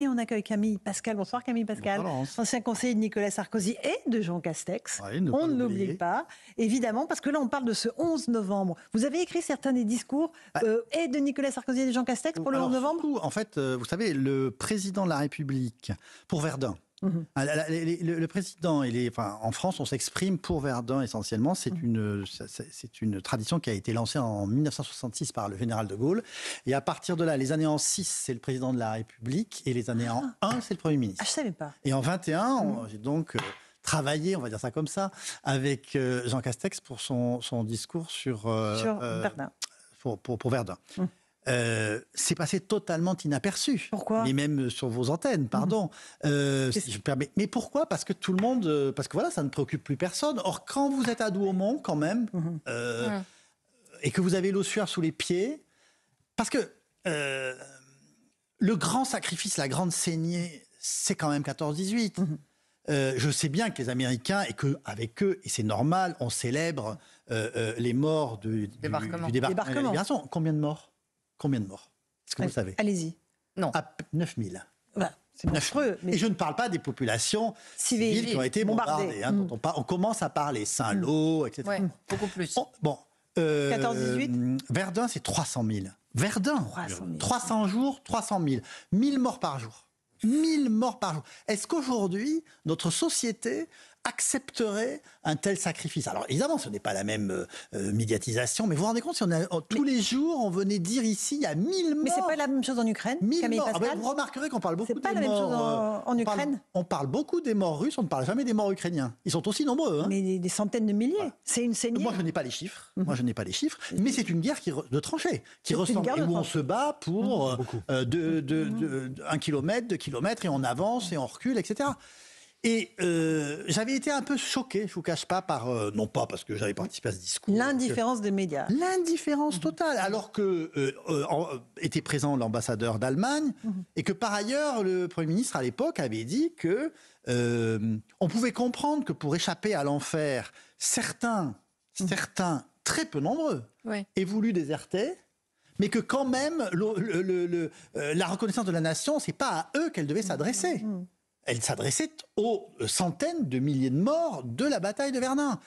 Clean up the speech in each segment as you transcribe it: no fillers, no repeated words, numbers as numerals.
Et on accueille Camille Pascal. Bonsoir Camille Pascal, ancien conseiller de Nicolas Sarkozy et de Jean Castex. Ouais, on ne l'oublie pas, évidemment, parce que là on parle de ce 11 novembre. Vous avez écrit certains des discours et de Nicolas Sarkozy et de Jean Castex pour le 11 novembre. Surtout, en fait, vous savez, le président de la République, pour Verdun, le président, en France, on s'exprime pour Verdun essentiellement. C'est une tradition qui a été lancée en 1966 par le général de Gaulle. Et à partir de là, les années en 6, c'est le président de la République. Et les années en 1, c'est le Premier ministre. Ah, je ne savais pas. Et en 21, j'ai donc travaillé, on va dire ça comme ça, avec Jean Castex pour son discours sur Verdun. Pour Verdun. C'est passé totalement inaperçu. Pourquoi ? Mais même sur vos antennes, pardon. Si je me permets. Mais pourquoi ? Parce que tout le monde... parce que voilà, ça ne préoccupe plus personne. Or, quand vous êtes à Douaumont, quand même, et que vous avez l'eau sueur sous les pieds, parce que le grand sacrifice, la grande saignée, c'est quand même 14-18. Je sais bien que les Américains, et qu'avec eux, et c'est normal, on célèbre les morts du débarquement et de la libération. Combien de morts ? Est-ce que vous savez ? Allez-y. Non. 9000. Bah, c'est monstrueux. Mais... Et je ne parle pas des populations civiles qui ont été bombardées. On commence à parler Saint-Lô, etc. Ouais, beaucoup plus. 14-18 Verdun, c'est 300 000. Verdun, 300 jours, 300 000. 1000 morts par jour. 1000 morts par jour. Est-ce qu'aujourd'hui, notre société accepterait un tel sacrifice? Alors évidemment, ce n'est pas la même médiatisation, mais vous vous rendez compte, si tous les jours, on venait dire ici, il y a 1000 morts. Mais c'est pas la même chose en Ukraine, Camille Pascal. Vous remarquerez qu'on parle beaucoup des morts. C'est pas la même chose en Ukraine. On parle beaucoup des morts russes, on ne parle jamais des morts ukrainiens. Ils sont aussi nombreux. Mais des centaines de milliers. Voilà. C'est une saignée. Moi, je n'ai pas les chiffres. Mais c'est une guerre de tranchées, qui ressemble où on se bat pour 1 kilomètre, 2 kilomètres, et on avance et on recule, etc. Et j'avais été un peu choqué, je ne vous cache pas, non pas parce que j'avais participé à ce discours. L'indifférence des médias. L'indifférence totale, alors que était présent l'ambassadeur d'Allemagne, et que par ailleurs, le Premier ministre à l'époque avait dit que on pouvait comprendre que pour échapper à l'enfer, certains, très peu nombreux, aient voulu déserter, mais que quand même, la reconnaissance de la nation, ce n'est pas à eux qu'elle devait s'adresser. Elle s'adressait aux centaines de milliers de morts de la bataille de Verdun.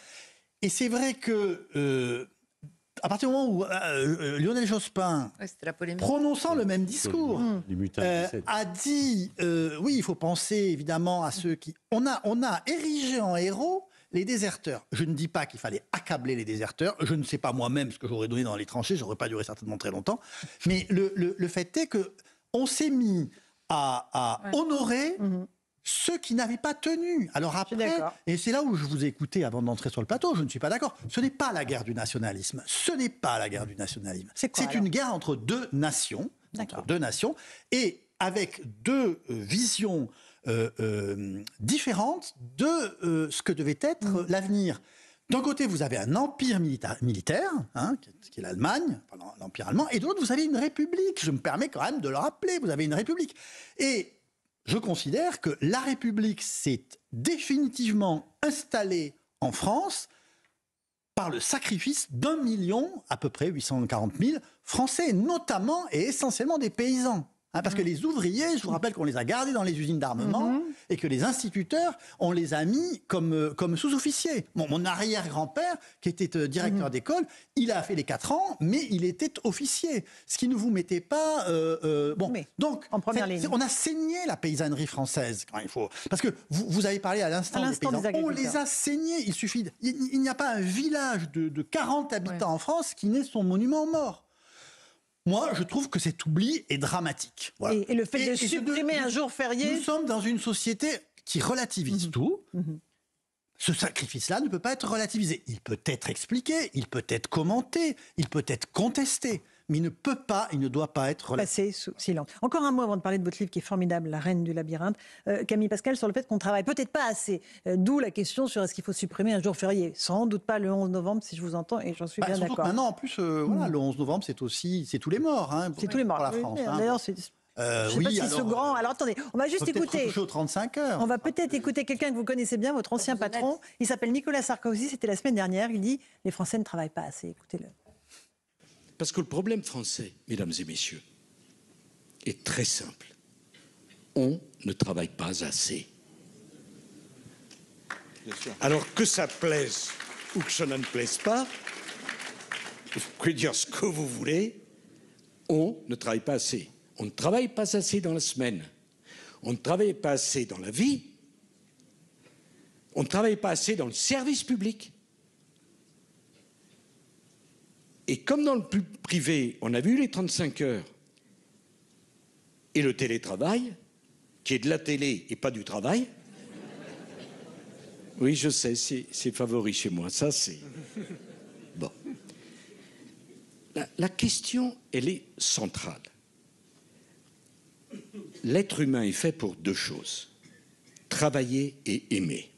Et c'est vrai que, à partir du moment où Lionel Jospin, prononçant le même discours, a dit oui, il faut penser évidemment à ceux qui... On a érigé en héros les déserteurs. Je ne dis pas qu'il fallait accabler les déserteurs. Je ne sais pas moi-même ce que j'aurais donné dans les tranchées. J'aurais pas duré certainement très longtemps. Mais le fait est qu'on s'est mis à honorer ceux qui n'avaient pas tenu. Alors après, et c'est là où je vous ai écouté avant d'entrer sur le plateau, je ne suis pas d'accord. Ce n'est pas la guerre du nationalisme. C'est une guerre entre deux nations. Et avec deux visions différentes de ce que devait être l'avenir. D'un côté, vous avez un empire militaire, qui est l'Allemagne, l'empire allemand, et de l'autre, vous avez une république. Je me permets quand même de le rappeler, vous avez une république. Et je considère que la République s'est définitivement installée en France par le sacrifice d'1 million, à peu près 840 000 Français, notamment et essentiellement des paysans. Parce que les ouvriers, je vous rappelle qu'on les a gardés dans les usines d'armement et que les instituteurs, on les a mis comme sous-officiers. Mon arrière-grand-père, qui était directeur d'école, il a fait les 4 ans, mais il était officier. Ce qui ne vous mettait pas... Donc, en première ligne. On a saigné la paysannerie française. Quand il faut. Parce que vous avez parlé à l'instant des paysans. On les a saignés. Il n'y a pas un village de 40 habitants en France qui n'ait son monument mort. Moi, je trouve que cet oubli est dramatique. Voilà. Et le fait de supprimer un jour férié... Nous sommes dans une société qui relativise tout. Ce sacrifice-là ne peut pas être relativisé. Il peut être expliqué, il peut être commenté, il peut être contesté, mais il ne doit pas être relativisé. Passé sous silence. Encore un mot avant de parler de votre livre qui est formidable, La Reine du labyrinthe. Camille Pascal, sur le fait qu'on travaille peut-être pas assez. D'où la question sur est-ce qu'il faut supprimer un jour férié. Sans doute pas le 11 novembre, si je vous entends, et j'en suis bien d'accord. Maintenant, en plus, le 11 novembre, c'est tous les morts. C'est tous les morts. Pour la France. D'ailleurs, c'est... Je ne sais pas si ce grand... Alors attendez, on va juste écouter... Aux 35 heures. On va peut-être écouter quelqu'un que vous connaissez bien, votre ancien patron. Il s'appelle Nicolas Sarkozy, c'était la semaine dernière. Il dit « Les Français ne travaillent pas assez ». Écoutez-le. Parce que le problème français, mesdames et messieurs, est très simple. on ne travaille pas assez. Alors que ça plaise ou que ça ne plaise pas, vous pouvez dire ce que vous voulez, on ne travaille pas assez. On ne travaille pas assez dans la semaine. On ne travaille pas assez dans la vie. On ne travaille pas assez dans le service public. Et comme dans le privé, on a vu les 35 heures et le télétravail, qui est de la télé et pas du travail. Oui, je sais, c'est favori chez moi. Ça, c'est... Bon. La question, elle est centrale. L'être humain est fait pour deux choses. Travailler et aimer.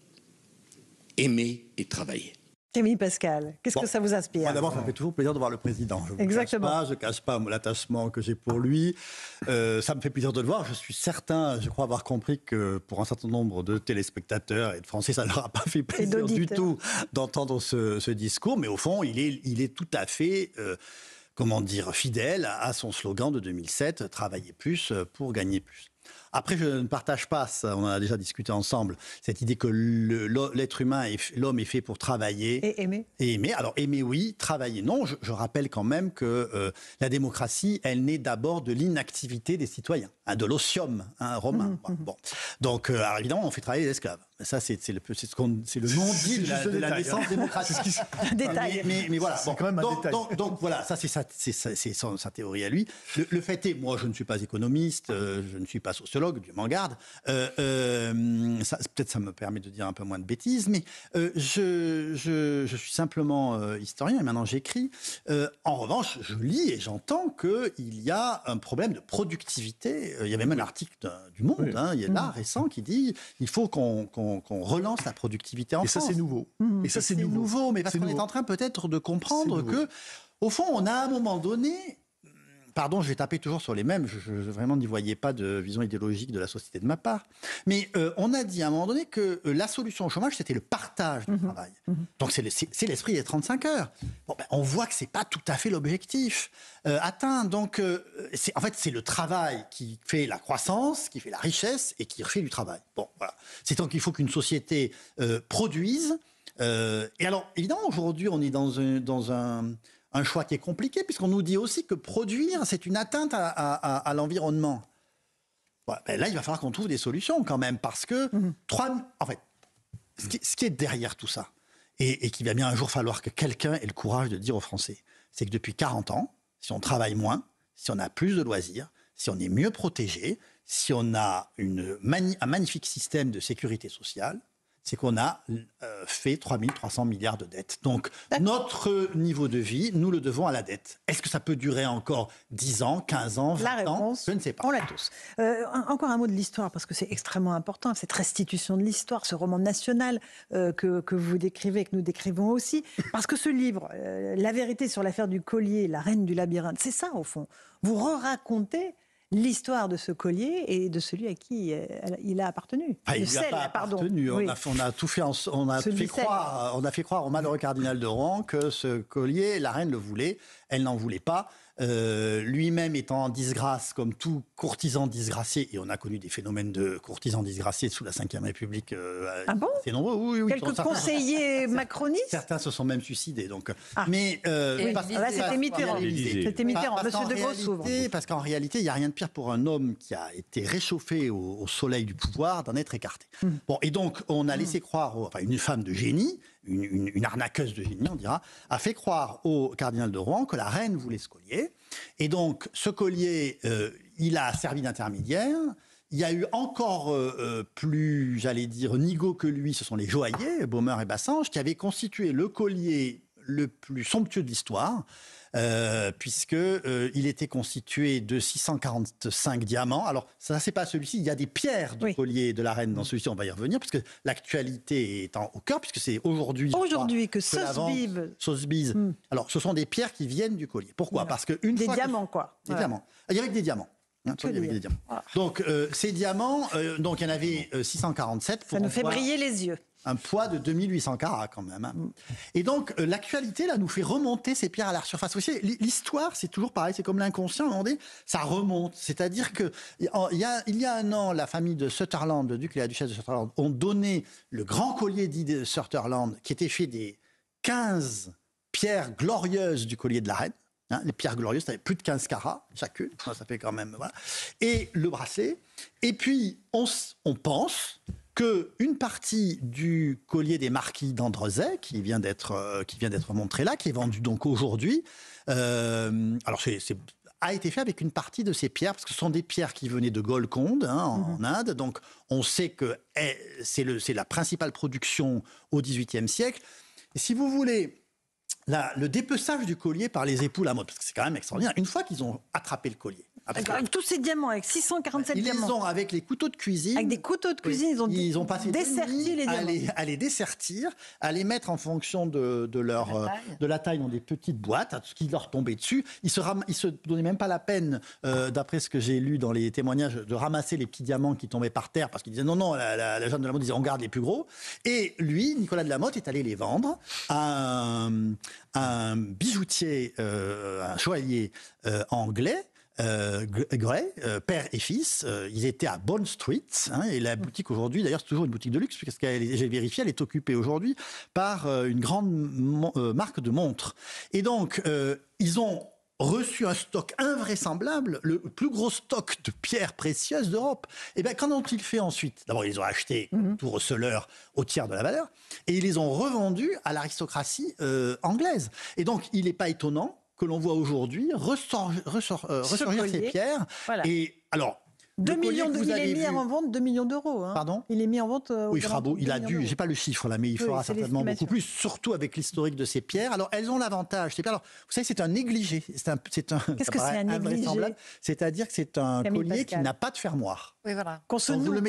Aimer et travailler. Camille Pascal, qu'est-ce que ça vous inspire? Moi, d'abord, ça me fait toujours plaisir de voir le président. Je ne cache pas l'attachement que j'ai pour lui. Ça me fait plaisir de le voir. Je suis certain, je crois avoir compris que pour un certain nombre de téléspectateurs et de Français, ça ne leur a pas fait plaisir du tout d'entendre ce discours. Mais au fond, il est tout à fait... comment dire, fidèle à son slogan de 2007, travailler plus pour gagner plus. Après, je ne partage pas, ça, on en a déjà discuté ensemble, cette idée que l'être humain, l'homme est fait pour travailler. Et aimer. Et aimer. Alors, aimer, oui, travailler, non. Je rappelle quand même que la démocratie, elle naît d'abord de l'inactivité des citoyens, de l'otium romain. Bon. Donc, alors, évidemment, on fait travailler les esclaves. Ça, c'est le non-dit de la naissance démocratique. Détail. Mais voilà. C'est quand même un détail. Donc voilà, ça c'est sa théorie à lui. Le fait est, moi je ne suis pas économiste, je ne suis pas sociologue, Dieu m'en garde. Peut-être ça me permet de dire un peu moins de bêtises, mais je suis simplement historien et maintenant j'écris. En revanche, je lis et j'entends qu'il y a un problème de productivité. Il y avait même un article du Monde, il y a là récent, qui dit il faut qu'on relance la productivité en France. Et ça, c'est nouveau. Et ça, c'est nouveau. Mais parce qu'on est en train peut-être de comprendre que, au fond, on a à un moment donné... Pardon, je vais taper toujours sur les mêmes. Je vraiment n'y voyais pas de vision idéologique de la société de ma part. Mais on a dit à un moment donné que la solution au chômage, c'était le partage du travail. Donc c'est l'esprit des 35 heures. Bon, on voit que c'est pas tout à fait l'objectif atteint. Donc en fait, c'est le travail qui fait la croissance, qui fait la richesse et qui refait du travail. Bon, voilà. C'est donc qu'il faut qu'une société produise. Et alors, évidemment, aujourd'hui, on est dans un choix qui est compliqué, puisqu'on nous dit aussi que produire, c'est une atteinte à l'environnement. Ouais, ben là, il va falloir qu'on trouve des solutions quand même, parce que en fait, ce qui est derrière tout ça, et qu'il va bien un jour falloir que quelqu'un ait le courage de dire aux Français, c'est que depuis 40 ans, si on travaille moins, si on a plus de loisirs, si on est mieux protégé, si on a un magnifique système de sécurité sociale, c'est qu'on a fait 3 300 milliards de dettes. Donc, notre niveau de vie, nous le devons à la dette. Est-ce que ça peut durer encore 10 ans, 15 ans, 20 ans ? La réponse, je ne sais pas. on l'a tous. Encore un mot de l'histoire, parce que c'est extrêmement important, cette restitution de l'histoire, ce roman national que vous décrivez, que nous décrivons aussi. Parce que ce livre, La vérité sur l'affaire du collier, la reine du labyrinthe, c'est ça au fond. Vous re-racontez l'histoire de ce collier et de celui à qui il a appartenu. Il n'a pas appartenu. Oui. On a tout fait. On a fait croire au malheureux cardinal de Rohan que ce collier, la reine le voulait. Elle n'en voulait pas. Lui-même étant en disgrâce, comme tout courtisan disgracié, et on a connu des phénomènes de courtisans disgraciés sous la Ve République. Ah bon ? C'est nombreux. Oui. Quelques conseillers macronistes ? Certains se sont même suicidés. Donc, mais c'était Mitterrand. C'était Mitterrand. Monsieur de Gaulle s'ouvre. Parce qu'en réalité, il n'y a rien de pire pour un homme qui a été réchauffé au soleil du pouvoir d'en être écarté. Bon, et donc, on a laissé croire, une femme de génie, une arnaqueuse de génie, on dira, a fait croire au cardinal de Rohan que la reine voulait ce collier. Et donc, ce collier, il a servi d'intermédiaire. Il y a eu encore plus, j'allais dire, nigaud que lui, ce sont les joailliers, Baumer et Bassange, qui avaient constitué le collier le plus somptueux de l'histoire, puisqu'il était constitué de 645 diamants. Alors, ça, c'est pas celui-ci. Il y a des pierres du collier de la reine dans celui-ci. On va y revenir, puisque l'actualité est au cœur, puisque c'est aujourd'hui que Sotheby's. Alors, ce sont des pierres qui viennent du collier. Pourquoi ? Parce que diamants, quoi. Des diamants. Il y avait que des diamants. Avec des diamants. Donc, ces diamants, donc il y en avait 647. Ça nous fait briller les yeux. Un poids de 2800 carats quand même. Hein. Et donc, l'actualité, là, nous fait remonter ces pierres à la surface. Vous savez, l'histoire, c'est toujours pareil, c'est comme l'inconscient, à un moment donné, ça remonte. C'est-à-dire qu'il y a un an, la famille de Sutherland, le duc et la duchesse de Sutherland, ont donné le grand collier dit de Sutherland, qui était fait des 15 pierres glorieuses du collier de la reine. Hein, les pierres glorieuses, ça avait plus de 15 carats chacune, ça fait quand même... Voilà. Et le bracelet. Et puis, on pense qu'une partie du collier des marquis d'Andrezay, qui vient d'être montré là, qui est vendu donc aujourd'hui, a été fait avec une partie de ces pierres, parce que ce sont des pierres qui venaient de Golconde, en Inde, donc on sait que c'est la principale production au XVIIIe siècle. Et si vous voulez... le dépeçage du collier par les époux Lamotte, parce que c'est quand même extraordinaire, une fois qu'ils ont attrapé le collier. Avec tous ces diamants, avec 647 diamants. Ils les ont avec les couteaux de cuisine. Avec des couteaux de cuisine, ils ont passé desserti les diamants. À les dessertir, à les mettre en fonction de la taille dans des petites boîtes, ce qui leur tombait dessus. Ils se donnaient même pas la peine, d'après ce que j'ai lu dans les témoignages, de ramasser les petits diamants qui tombaient par terre, parce qu'ils disaient non, la Jeanne de Lamotte disait on garde les plus gros. Et lui, Nicolas de Lamotte, est allé les vendre à un bijoutier, un joaillier anglais, Gray, père et fils, ils étaient à Bond Street, et la boutique aujourd'hui, d'ailleurs c'est toujours une boutique de luxe, parce que j'ai vérifié, elle est occupée aujourd'hui par une grande marque de montres. Et donc, ils ont reçu un stock invraisemblable, le plus gros stock de pierres précieuses d'Europe. Et bien, qu'en ont-ils fait ensuite? D'abord, ils les ont achetés tout receleur au tiers de la valeur, et ils les ont revendus à l'aristocratie anglaise. Et donc, il n'est pas étonnant que l'on voit aujourd'hui ressurgir ces pierres. Voilà. Et alors, 2 millions il est mis en vente 2 millions d'euros. Hein. Pardon? Il est mis en vente. Oui, il fera beau. Il a dû. J'ai pas le chiffre là, mais il fera certainement beaucoup plus. Surtout avec l'historique de ces pierres. Alors, elles ont l'avantage. Alors, vous savez, c'est un négligé. Qu'est-ce que c'est un négligé? C'est-à-dire que c'est un collier qui n'a pas de fermoir. Oui, voilà. Qu'on se noue,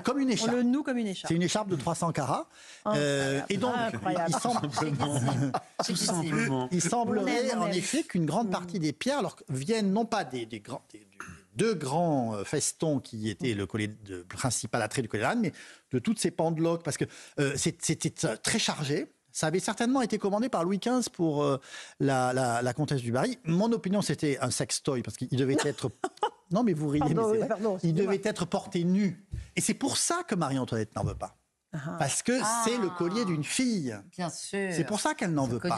comme une écharpe. On le noue comme une écharpe. C'est une écharpe de 300 carats. Et donc, il semblerait en effet qu'une grande partie des pierres viennent non pas des deux grands festons qui étaient le collier principal attrait du collier de la reine, mais de toutes ces pendeloques, parce que c'était très chargé. Ça avait certainement été commandé par Louis XV pour la comtesse du Barry. Mon opinion, c'était un sextoy, parce qu'il devait être... Non, mais vous riez, mais c'est vrai. Il devait être porté nu. Et c'est pour ça que Marie-Antoinette n'en veut pas. Parce que c'est le collier d'une fille. Bien sûr. C'est pour ça qu'elle n'en veut pas.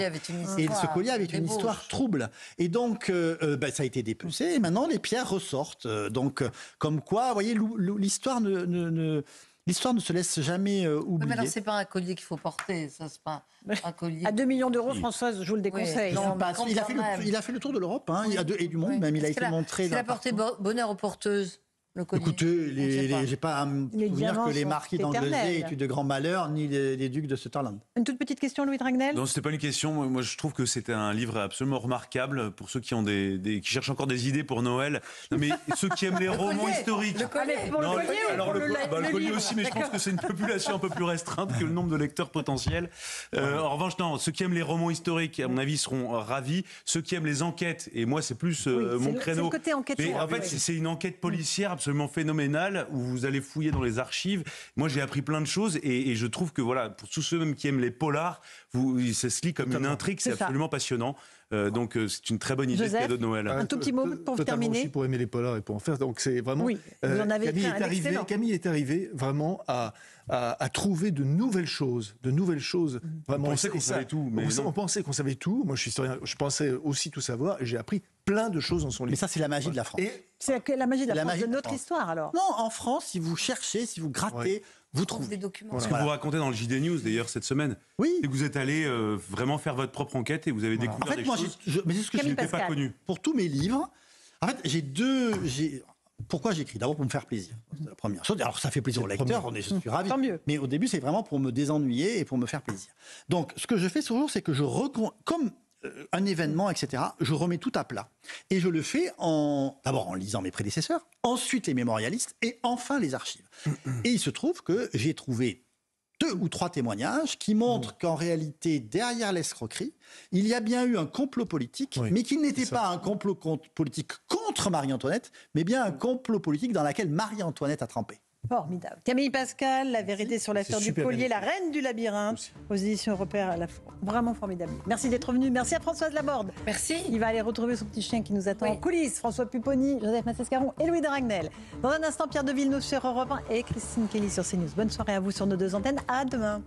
Et ce collier avait une histoire trouble. Et donc, ça a été dépecé. Et maintenant, les pierres ressortent. Donc, comme quoi, vous voyez, l'histoire ne se laisse jamais oublier. Mais alors, c'est pas un collier qu'il faut porter. Ça, c'est pas un collier. À 2 millions d'euros, Françoise, je vous le déconseille. Oui. Il a fait le tour de l'Europe, et du monde. Même, il a été montré. Il a porté bonheur aux porteuses. Écoutez, j'ai pas à me souvenir que les marquis d'Anglesey aient eu de grands malheurs, ni les ducs de Sutherland. Une toute petite question, Louis Dragnel? Non, c'était pas une question. Moi, je trouve que c'était un livre absolument remarquable pour ceux qui ont qui cherchent encore des idées pour Noël. Non, mais ceux qui aiment les romans historiques. Le collier, pour le collier ou pour le collier aussi, mais je pense que c'est une population un peu plus restreinte que le nombre de lecteurs potentiels. En revanche, non, ceux qui aiment les romans historiques, à mon avis, seront ravis. Ceux qui aiment les enquêtes, et moi, c'est plus mon créneau. C'est le côté enquête. Mais en fait, c'est une enquête policière absolument phénoménal où vous allez fouiller dans les archives. Moi, j'ai appris plein de choses et je trouve que voilà, pour tous ceux même qui aiment les polars, ça se lit comme une intrigue, c'est absolument passionnant. Donc c'est une très bonne idée de cadeau de Noël. Un tout petit mot pour terminer. Aussi pour aimer les polars et pour en faire. Donc c'est vraiment. Oui, vous en avez Camille est arrivé vraiment à trouver de nouvelles choses. Vraiment, on pensait qu'on savait tout, mais on pensait qu'on savait tout. Moi, je suis historien. Je pensais aussi tout savoir et j'ai appris plein de choses dans son livre. Mais ça, c'est la magie de la France. C'est la magie de la France, de notre histoire, alors. Non, en France, si vous cherchez, si vous grattez, vous trouvez des documents. Voilà. Ce que vous racontez dans le JD News, d'ailleurs, cette semaine, c'est que vous êtes allé vraiment faire votre propre enquête et vous avez découvert des choses mais c'est ce que je n'étais pas connu. Pour tous mes livres, en fait, pourquoi j'écris? D'abord pour me faire plaisir. C'est la première chose. Alors ça fait plaisir aux lecteurs, je suis ravi. Tant mieux. Mais au début, c'est vraiment pour me désennuyer et pour me faire plaisir. Donc, ce que je fais toujours, c'est que comme un événement, etc., je remets tout à plat. Et je le fais d'abord en lisant mes prédécesseurs, ensuite les mémorialistes et enfin les archives. Et il se trouve que j'ai trouvé 2 ou 3 témoignages qui montrent qu'en réalité, derrière l'escroquerie, il y a bien eu un complot politique, mais qu'il n'était pas un complot politique contre Marie-Antoinette, mais bien un complot politique dans lequel Marie-Antoinette a trempé. Formidable. Camille Pascal, La vérité sur l'affaire du collier, La reine du labyrinthe, aux éditions européennes, vraiment formidable. Merci d'être venu. Merci à Françoise Laborde. Merci. Il va aller retrouver son petit chien qui nous attend en coulisses. François Pupponi, Joseph Massescaron et Louis de Ragnel. Dans un instant, Pierre de Villeneuve sur Europe 1 et Christine Kelly sur CNews. Bonne soirée à vous sur nos 2 antennes. À demain.